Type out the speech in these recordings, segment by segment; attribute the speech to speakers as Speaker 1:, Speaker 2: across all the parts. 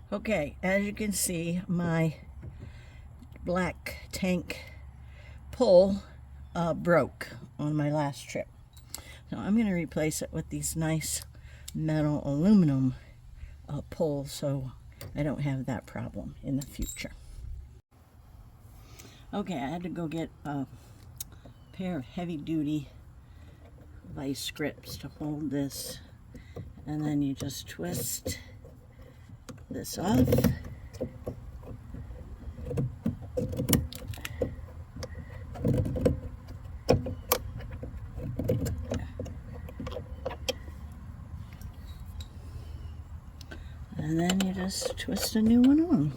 Speaker 1: Okay, as you can see, my black tank pull broke on my last trip. So I'm going to replace it with these nice metal aluminum pulls so I don't have that problem in the future. Okay, I had to go get a pair of heavy-duty vice grips to hold this, and then you just twist this off. And then you just twist a new one on.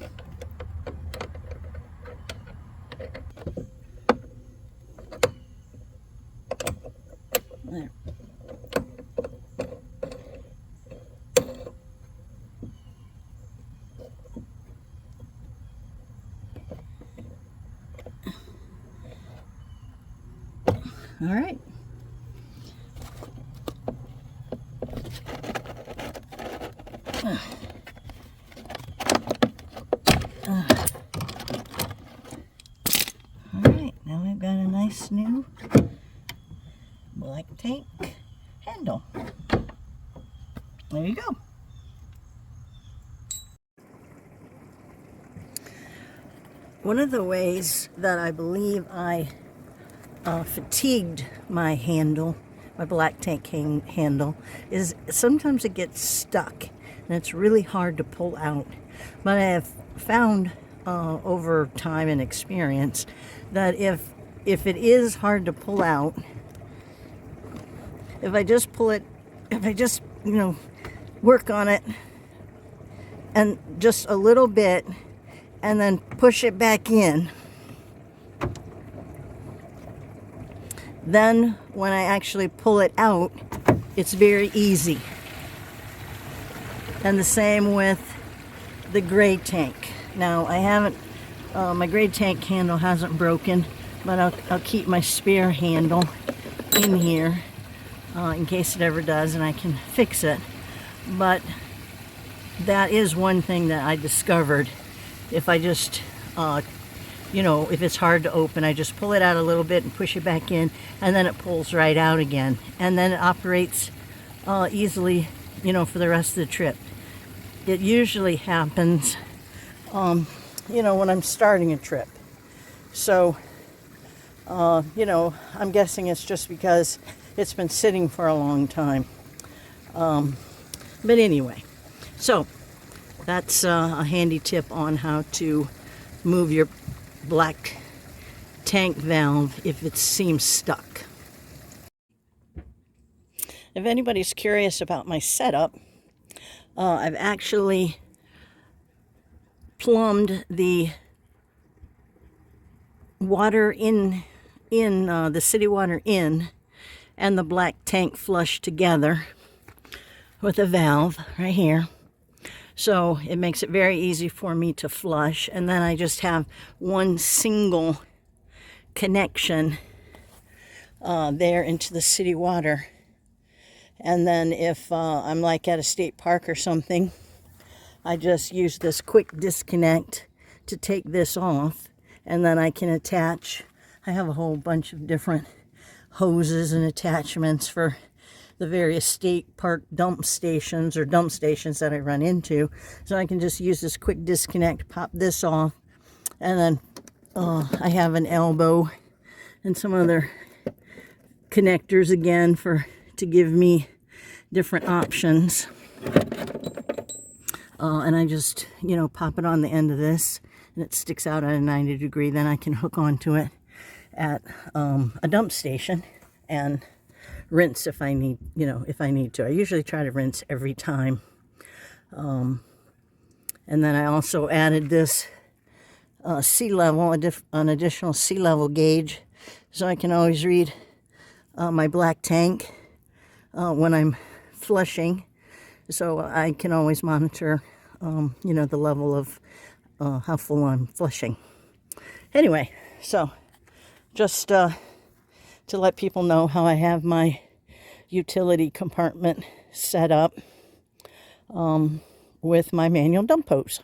Speaker 1: There. All right. All right, now we've got a nice new black tank handle. There you go. One of the ways that I believe I fatigued my handle, my black tank handle, is sometimes it gets stuck and it's really hard to pull out. But I have found over time and experience that if it is hard to pull out, if I just pull it, if I just, work on it and just a little bit and then push it back in, then when I actually pull it out, it's very easy. And the same with the gray tank. Now I haven't, my gray tank handle hasn't broken, but I'll keep my spare handle in here in case it ever does and I can fix it. But that is one thing that I discovered. If I just, if it's hard to open, I just pull it out a little bit and push it back in, and then it pulls right out again. And then it operates easily, for the rest of the trip. It usually happens, when I'm starting a trip. So, I'm guessing it's just because it's been sitting for a long time. But anyway, so that's a handy tip on how to move your black tank valve if it seems stuck. If anybody's curious about my setup, I've actually plumbed the water in the city water in and the black tank flush together with a valve right here. So it makes it very easy for me to flush, and then I just have one single connection there into the city water. And then if I'm like at a state park or something, I just use this quick disconnect to take this off, and then I can attach. I have a whole bunch of different hoses and attachments for the various state park dump stations that I run into. So I can just use this quick disconnect, pop this off, and then I have an elbow and some other connectors again to give me different options. And I just, pop it on the end of this, and it sticks out at a 90 degree. Then I can hook onto it at a dump station and rinse if I need, to. I usually try to rinse every time. And then I also added this sea level, an additional sea level gauge, so I can always read my black tank when I'm flushing, so I can always monitor, the level of how full I'm flushing. Anyway, so just to let people know how I have my utility compartment set up. with my manual dump hose.